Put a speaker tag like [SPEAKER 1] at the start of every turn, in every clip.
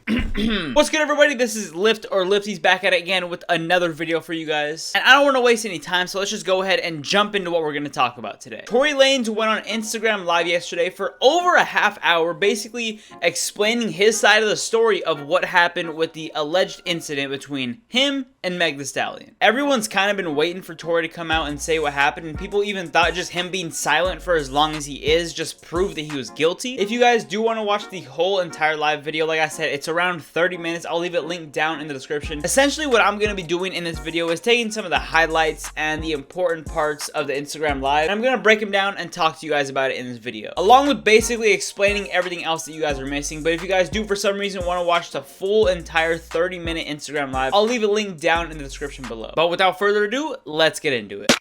[SPEAKER 1] What's good, everybody? This is Lyft or Lyfties back at it again with another video for you guys. And I don't want to waste any time, so let's just go ahead and jump into what we're going to talk about today. Tory Lanez went on Instagram Live yesterday for over a half hour, basically explaining his side of the story of what happened with the alleged incident between him and Meg Thee Stallion. Everyone's kind of been waiting for Tory to come out and say what happened, and people even thought just him being silent for as long as he is just proved that he was guilty. If you guys do want to watch the whole entire live video, like I said, it's around 30 minutes. I'll leave it linked down in the description. Essentially, what I'm going to be doing in this video is taking some of the highlights and the important parts of the Instagram Live, and I'm going to break them down and talk to you guys about it in this video, along with basically explaining everything else that you guys are missing. But if you guys do for some reason want to watch the full entire 30-minute Instagram Live, I'll leave it linked down in the description below. But without further ado, let's get into it.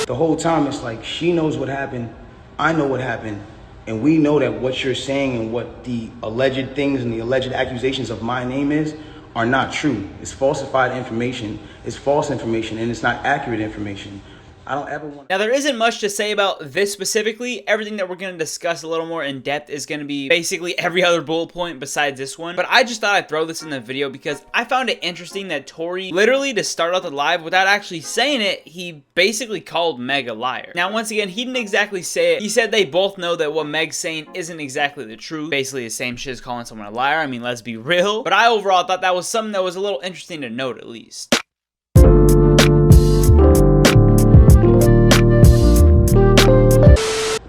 [SPEAKER 2] The whole time it's like she knows what happened, I know what happened, and we know that what you're saying and what the alleged things and the alleged accusations of my name is are not true. It's falsified information, it's false information, and it's not accurate information. I don't ever want.
[SPEAKER 1] Now, there isn't much to say about this specifically. Everything that we're going to discuss a little more in depth is going to be basically every other bullet point besides this one. But I just thought I'd throw this in the video because I found it interesting that Tory, literally to start out the live without actually saying it, he basically called Meg a liar. Now, once again, he didn't exactly say it. He said they both know that what Meg's saying isn't exactly the truth. Basically the same shit as calling someone a liar. I mean, let's be real. But I overall thought that was something that was a little interesting to note, at least.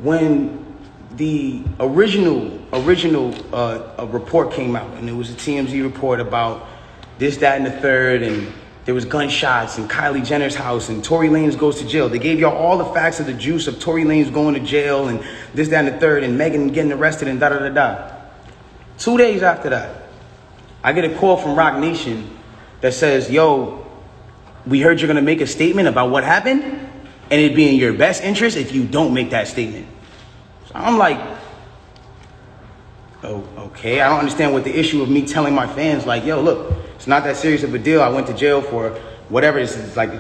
[SPEAKER 2] When the original report came out, and it was a TMZ report about this, that, and the third, and there was gunshots in Kylie Jenner's house, and Tory Lanez goes to jail. They gave y'all all the facts of the juice of Tory Lanez going to jail, and this, that, and the third, and Megan getting arrested, and da-da-da-da. 2 days after that, I get a call from Rock Nation that says, yo, we heard you're going to make a statement about what happened, and it'd be in your best interest if you don't make that statement. So I'm like, oh, okay. I don't understand what the issue of me telling my fans, like, yo, look, it's not that serious of a deal. I went to jail for whatever this is. Like,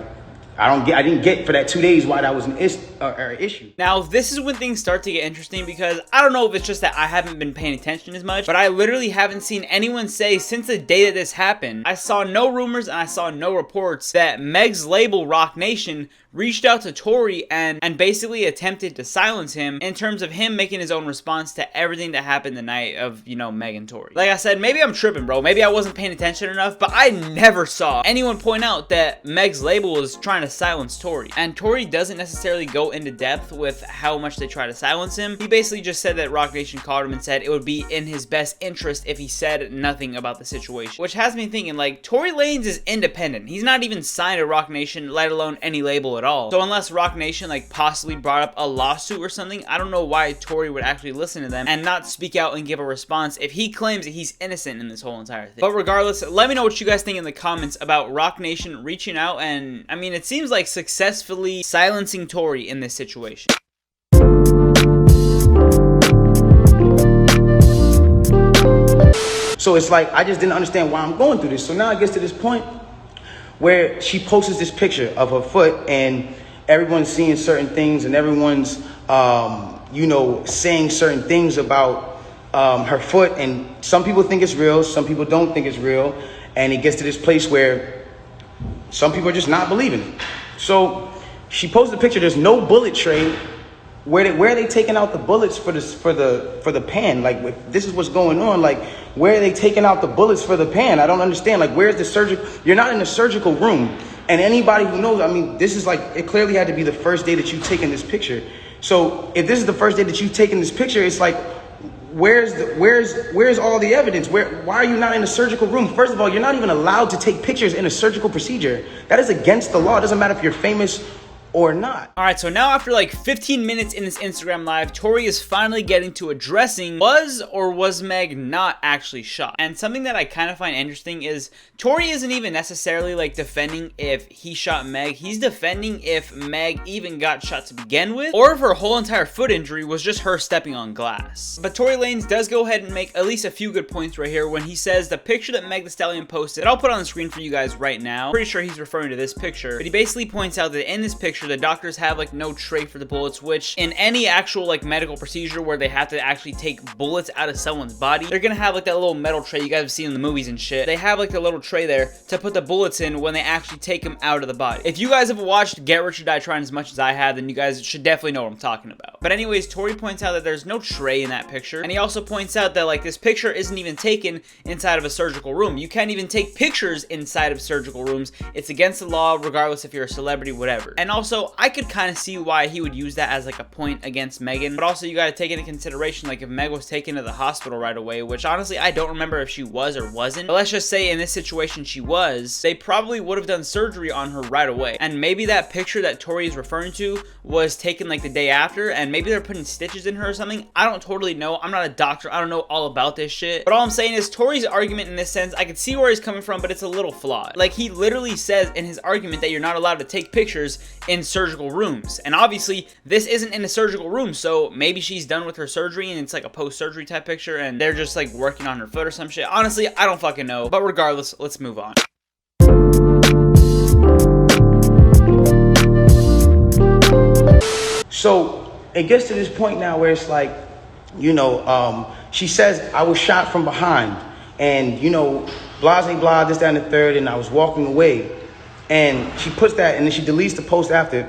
[SPEAKER 2] I didn't get for that 2 days why that was an issue.
[SPEAKER 1] Now, this is when things start to get interesting because I don't know if it's just that I haven't been paying attention as much, but I literally haven't seen anyone say since the day that this happened. I saw no rumors and I saw no reports that Meg's label, Rock Nation, reached out to Tory and basically attempted to silence him in terms of him making his own response to everything that happened the night of, you know, Meg and Tory. Like I said, maybe I'm tripping, bro. Maybe I wasn't paying attention enough, but I never saw anyone point out that Meg's label was trying to silence Tory. And Tory doesn't necessarily go into depth with how much they try to silence him. He basically just said that Rock Nation called him and said it would be in his best interest if he said nothing about the situation. Which has me thinking, like, Tory Lanez is independent. He's not even signed to Rock Nation, let alone any label at all. So unless Rock Nation like possibly brought up a lawsuit or something, I don't know why Tory would actually listen to them and not speak out and give a response if he claims that he's innocent in this whole entire thing. But regardless, let me know what you guys think in the comments about Rock Nation reaching out and, I mean, it seems like successfully silencing Tory in this situation.
[SPEAKER 2] So it's like, I just didn't understand why I'm going through this. So now it gets to this point where she posts this picture of her foot and everyone's seeing certain things and everyone's, you know, saying certain things about her foot. And some people think it's real, some people don't think it's real. And it gets to this place where some people are just not believing it. So she posted a picture, there's no bullet tray. Where are they taking out the bullets for the pan? Like, this is what's going on. Like, where are they taking out the bullets for the pan? I don't understand. Like, where's the surgical? You're not in a surgical room. And anybody who knows, I mean, this is like, it clearly had to be the first day that you've taken this picture. So if this is the first day that you've taken this picture, it's like, where's all the evidence? Why are you not in a surgical room? First of all, you're not even allowed to take pictures in a surgical procedure. That is against the law. It doesn't matter if you're famous or not.
[SPEAKER 1] Alright, so now after like 15 minutes in this Instagram Live, Tory is finally getting to addressing was or was Meg not actually shot. And something that I kind of find interesting is Tory isn't even necessarily like defending if he shot Meg. He's defending if Meg even got shot to begin with, or if her whole entire foot injury was just her stepping on glass. But Tory Lanez does go ahead and make at least a few good points right here when he says the picture that Meg Thee Stallion posted, I'll put on the screen for you guys right now. Pretty sure he's referring to this picture, but he basically points out that in this picture picture, the doctors have like no tray for the bullets, which in any actual like medical procedure where they have to actually take bullets out of someone's body, they're gonna have like that little metal tray you guys have seen in the movies and shit. They have like the little tray there to put the bullets in when they actually take them out of the body. If you guys have watched Get Rich or Die Trying as much as I have, then you guys should definitely know what I'm talking about. But anyways, Tory points out that there's no tray in that picture, and he also points out that like this picture isn't even taken inside of a surgical room. You can't even take pictures inside of surgical rooms. It's against the law regardless if you're a celebrity, whatever. And also, I could kind of see why he would use that as like a point against Megan, but also you got to take into consideration like if Meg was taken to the hospital right away, which honestly I don't remember if she was or wasn't, but let's just say in this situation she was, they probably would have done surgery on her right away. And maybe that picture that Tory is referring to was taken like the day after, and maybe they're putting stitches in her or something. I don't totally know. I'm not a doctor. I don't know all about this shit. But all I'm saying is Tory's argument in this sense, I can see where he's coming from, but it's a little flawed. Like he literally says in his argument that you're not allowed to take pictures in surgical rooms. And obviously this isn't in a surgical room, so maybe she's done with her surgery and it's like a post-surgery type picture and they're just like working on her foot or some shit. Honestly, I don't fucking know. But regardless, let's move on.
[SPEAKER 2] So it gets to this point now where it's like, you know, she says, I was shot from behind and, you know, blah, blah, blah, this, that, and the third, and I was walking away. And she puts that and then she deletes the post after.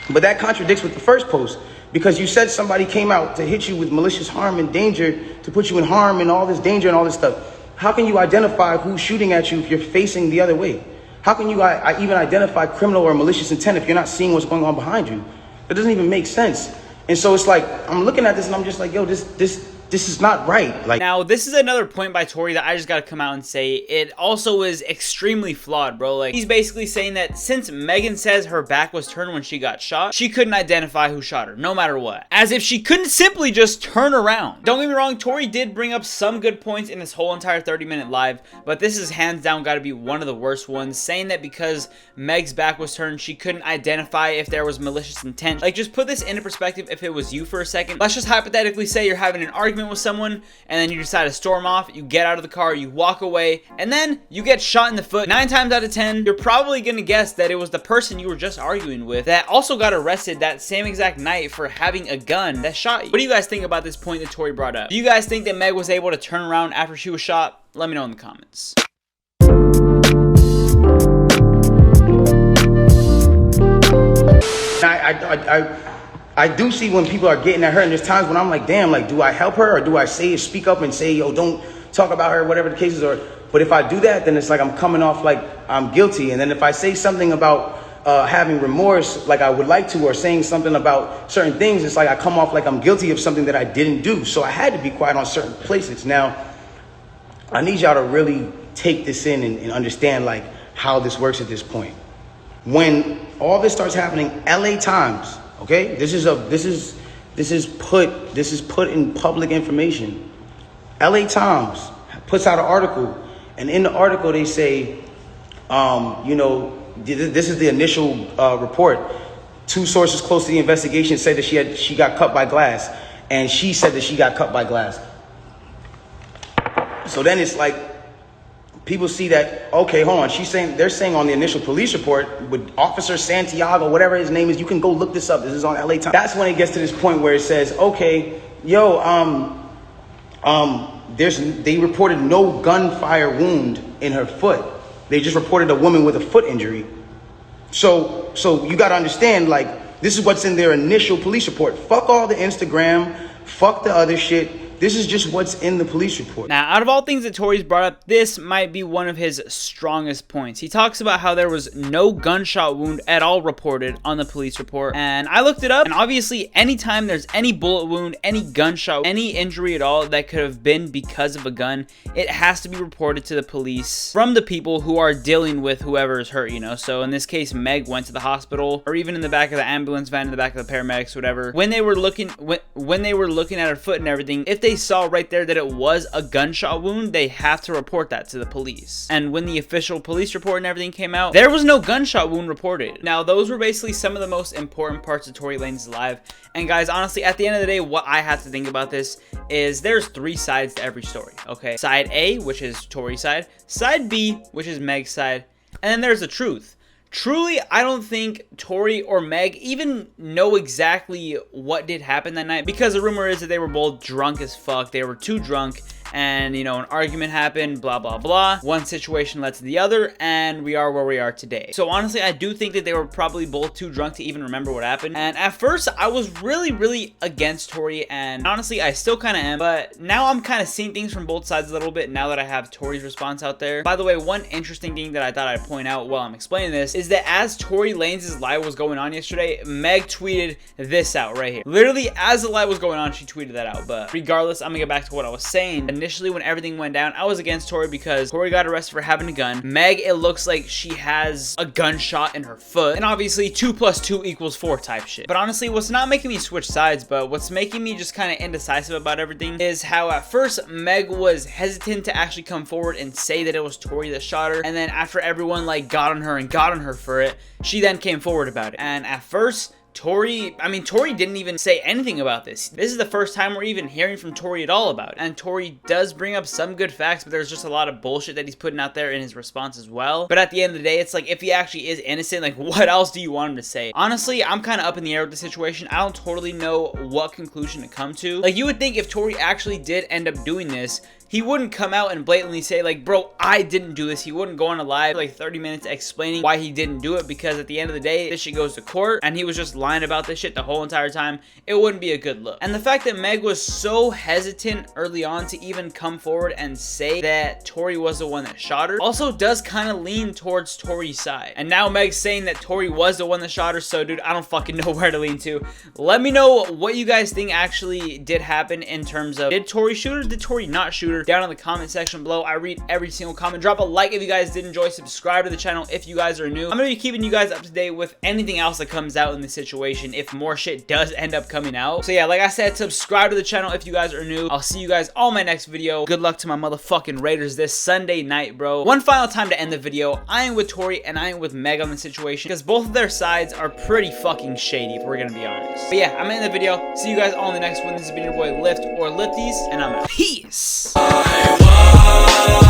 [SPEAKER 2] But that contradicts with the first post because you said somebody came out to hit you with malicious harm and danger, to put you in harm and all this danger and all this stuff. How can you identify who's shooting at you if you're facing the other way? How can you even identify criminal or malicious intent if you're not seeing what's going on behind you? That doesn't even make sense. And so it's like, I'm looking at this and I'm just like, yo, this is not right. Like,
[SPEAKER 1] now, this is another point by Tory that I just gotta come out and say. It also is extremely flawed, bro. Like, he's basically saying that since Megan says her back was turned when she got shot, she couldn't identify who shot her, no matter what. As if she couldn't simply just turn around. Don't get me wrong, Tory did bring up some good points in this whole entire 30-minute live, but this is hands down gotta be one of the worst ones, saying that because Meg's back was turned, she couldn't identify if there was malicious intent. Like, just put this into perspective if it was you for a second. Let's just hypothetically say you're having an argument with someone and then you decide to storm off, you get out of the car, you walk away, and then you get shot in the foot. 9 times out of 10, you're probably gonna guess that it was the person you were just arguing with that also got arrested that same exact night for having a gun that shot you. What do you guys think about this point that Tory brought up? Do you guys think that Meg was able to turn around after she was shot? Let me know in the comments.
[SPEAKER 2] I do see when people are getting at her, and there's times when I'm like, damn, like, do I help her or do I speak up and say, yo, don't talk about her, whatever the case is? But if I do that, then it's like I'm coming off like I'm guilty. And then if I say something about having remorse, like I would like to, or saying something about certain things, it's like I come off like I'm guilty of something that I didn't do. So I had to be quiet on certain places. Now, I need y'all to really take this in and understand like how this works at this point. When all this starts happening, LA Times, okay, this is put in public information. LA Times puts out an article, and in the article they say, you know, this is the initial report. 2 sources close to the investigation said that she got cut by glass, and she said that she got cut by glass. So then it's like, people see that, okay, hold on, they're saying on the initial police report with Officer Santiago, whatever his name is, you can go look this up, this is on LA Times. That's when it gets to this point where it says, okay, yo, they reported no gunfire wound in her foot. They just reported a woman with a foot injury. So you gotta understand, like, this is what's in their initial police report. Fuck all the Instagram, fuck the other shit. This is just what's in the police report.
[SPEAKER 1] Now, out of all things that Tory's brought up, this might be one of his strongest points. He talks about how there was no gunshot wound at all reported on the police report. And I looked it up, and obviously, anytime there's any bullet wound, any gunshot, any injury at all that could have been because of a gun, it has to be reported to the police from the people who are dealing with whoever is hurt, you know? So in this case, Meg went to the hospital, or even in the back of the ambulance van, in the back of the paramedics, whatever. When they were looking at her foot and everything, if they saw right there that it was a gunshot wound, they have to report that to the police. And when the official police report and everything came out, there was no gunshot wound reported. Now, those were basically some of the most important parts of Tory Lanez live. And guys, honestly, at the end of the day, what I have to think about this is there's 3 sides to every story, okay? Side A, which is Tory's side. Side B, which is Meg's side. And then there's the truth. truly, I don't think Tory or Meg even know exactly what did happen that night, because the rumor is that they were both drunk as fuck. They were too drunk, and, you know, an argument happened, blah, blah, blah. One situation led to the other, and we are where we are today. So honestly, I do think that they were probably both too drunk to even remember what happened. And at first, I was really against Tory, and honestly, I still kind of am. But now I'm kind of seeing things from both sides a little bit now that I have Tory's response out there. By the way, one interesting thing that I thought I'd point out while I'm explaining this is that as Tory Lanez' live was going on yesterday, Meg tweeted this out right here. Literally, as the live was going on, she tweeted that out. But regardless, I'm gonna get back to what I was saying. Initially, when everything went down, I was against Tory because Tory got arrested for having a gun. Meg, it looks like she has a gunshot in her foot, and obviously 2 + 2 = 4 type shit. But honestly, what's not making me switch sides, but what's making me just kind of indecisive about everything is how at first Meg was hesitant to actually come forward and say that it was Tory that shot her, and then after everyone like got on her for it, she then came forward about it. And at first, Tory didn't even say anything about this. This is the first time we're even hearing from Tory at all about it. And Tory does bring up some good facts, but there's just a lot of bullshit that he's putting out there in his response as well. But at the end of the day, it's like, if he actually is innocent, like, what else do you want him to say? Honestly, I'm kind of up in the air with the situation. I don't totally know what conclusion to come to. Like, you would think if Tory actually did end up doing this, he wouldn't come out and blatantly say, like, bro, I didn't do this. He wouldn't go on a live like 30 minutes explaining why he didn't do it, because at the end of the day, this shit goes to court, and he was just lying about this shit the whole entire time. It wouldn't be a good look. And the fact that Meg was so hesitant early on to even come forward and say that Tory was the one that shot her also does kind of lean towards Tory's side. And now Meg's saying that Tory was the one that shot her, so dude, I don't fucking know where to lean to. Let me know what you guys think actually did happen in terms of, did Tory shoot her, did Tory not shoot her? Down in the comment section below. I read every single comment. Drop a like if you guys did enjoy. Subscribe to the channel if you guys are new. I'm gonna be keeping you guys up to date with anything else that comes out in this situation if more shit does end up coming out. So yeah, like I said, subscribe to the channel if you guys are new. I'll see you guys on my next video. Good luck to my motherfucking Raiders this Sunday night, bro. One final time to end the video. I am with Tory and I am with Meg on the situation, because both of their sides are pretty fucking shady, if we're gonna be honest. But yeah, I'm in the video. See you guys all in the next one. This has been your boy Lyft or Lyfties, and I'm out. Peace. Whoa.